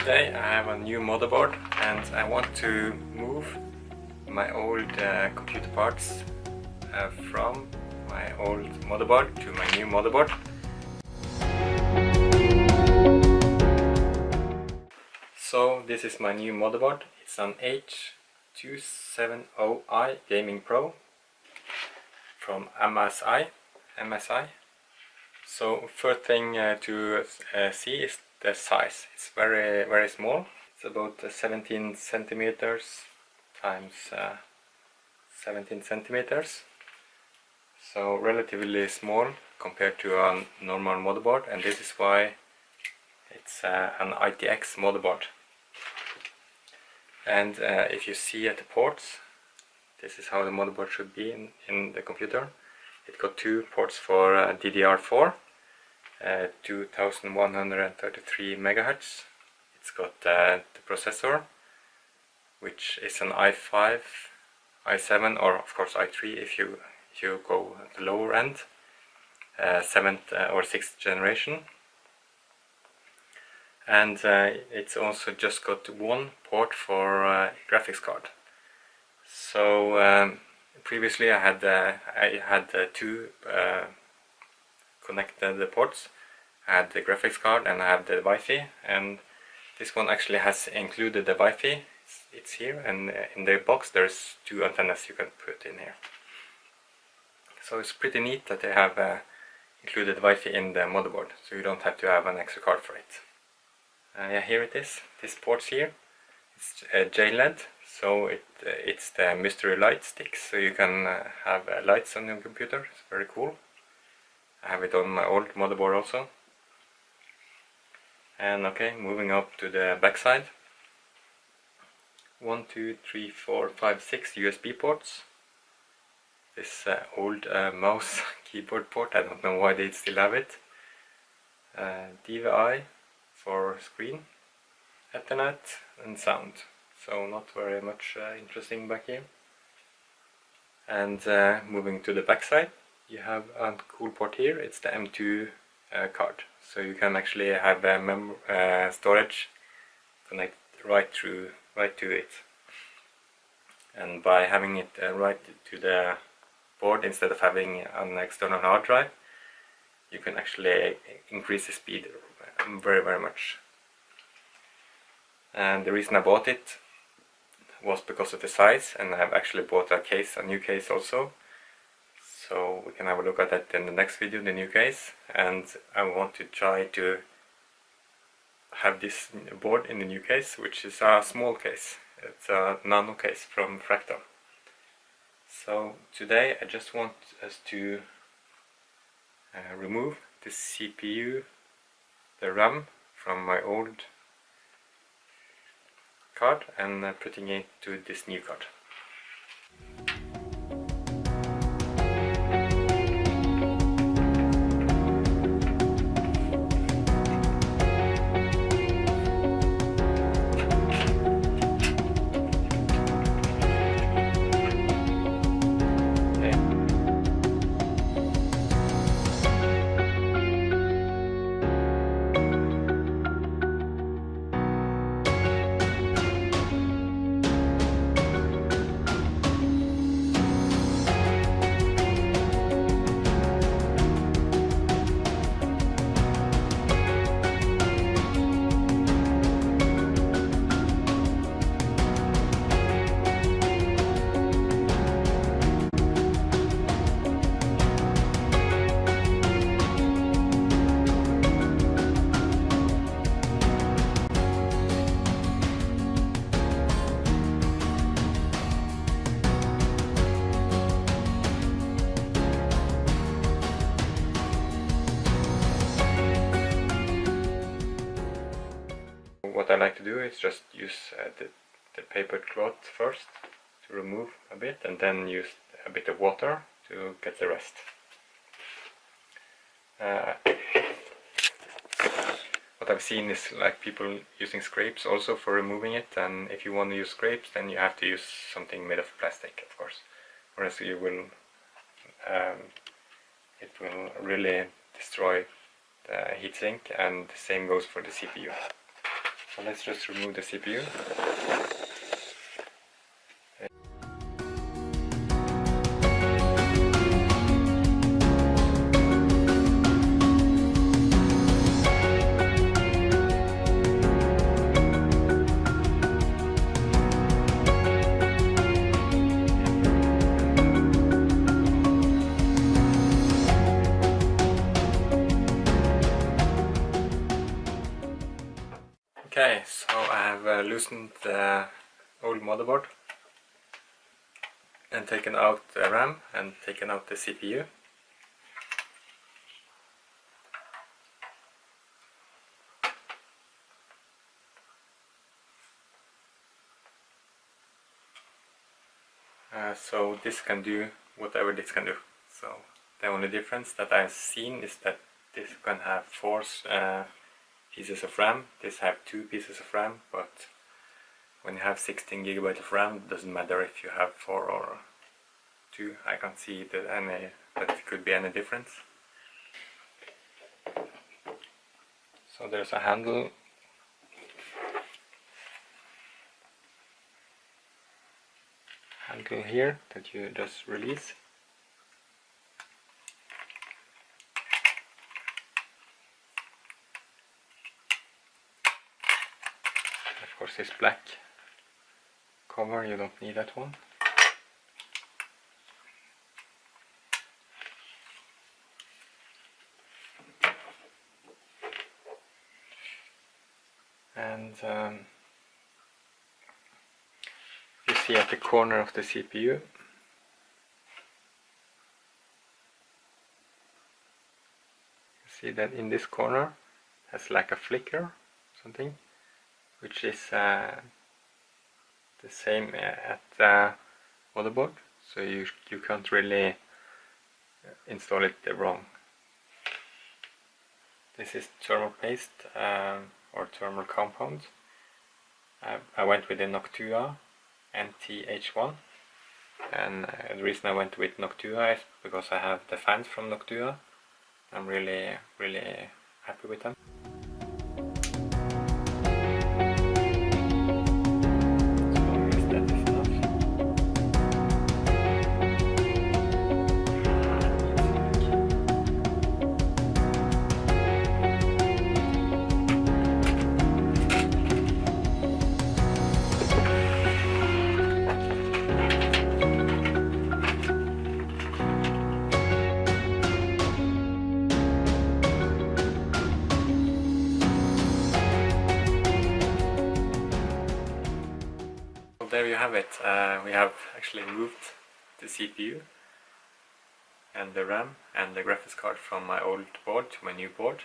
Today I have a new motherboard and I want to move my old computer parts from my old motherboard to my new motherboard. So this is my new motherboard. It's an H270I Gaming Pro from MSI. So first thing to see is the size. It's very small. It's about 17 centimeters times 17 centimeters. So relatively small compared to a normal motherboard, and this is why it's an ITX motherboard. And if you see at the ports, this is how the motherboard should be in the computer. It got two ports for DDR4, 2133 megahertz. It's got the processor, which is an i5, i7, or of course i3 if you go at the lower end, 7th or 6th generation. And it's also just got one port for graphics card. So previously I had two connected ports. I had the graphics card and I have the Wi-Fi, and this one actually has included the Wi-Fi. It's here, and in the box there's two antennas you can put in here. So it's pretty neat that they have included Wi-Fi in the motherboard, so you don't have to have an extra card for it. Yeah, here it is. This port's here. It's JLED, so it's the mystery light sticks, so you can have lights on your computer. It's very cool. I have it on my old motherboard also. And okay, moving up to the back side. 1, 2, 3, 4, 5, 6 USB ports. This old mouse keyboard port, I don't know why they still have it. DVI for screen, Ethernet and sound. So not very much interesting back here. And moving to the back side, you have a cool port here. It's the M2 card. So you can actually have storage connect right to it. And by having it right to the board instead of having an external hard drive, you can actually increase the speed very much. And the reason I bought it was because of the size, and I've actually bought a new case also. So we can have a look at that in the next video, the new case. And I want to try to have this board in the new case, which is a small case. It's a nano case from Fractal. So today I just want us to remove the CPU, the RAM from my old card, and putting it to this new card. What I like to do is just use the paper cloth first to remove a bit, and then use a bit of water to get the rest. What I've seen is like people using scrapes also for removing it, and if you want to use scrapes then you have to use something made of plastic, of course, or else you will it will really destroy the heatsink, and the same goes for the CPU. So let's just remove the CPU. Okay, so I have loosened the old motherboard and taken out the RAM and taken out the CPU. So this can do whatever this can do. So the only difference that I've seen is that this can have 4 pieces of RAM. This have 2 pieces of RAM, but when you have 16 GB of RAM, it doesn't matter if you have 4 or 2. I can't see that it could be any difference. So there's a handle here that you just release. Of course, this black cover, you don't need that one. And you see at the corner of the CPU, you see that in this corner has like a flicker, something, which is the same at the motherboard, so you can't really install it wrong. This is thermal paste or thermal compound. I went with the Noctua NTH1, and the reason I went with Noctua is because I have the fans from Noctua. I'm really happy with them. There you have it. We have actually moved the CPU and the RAM and the graphics card from my old board to my new board.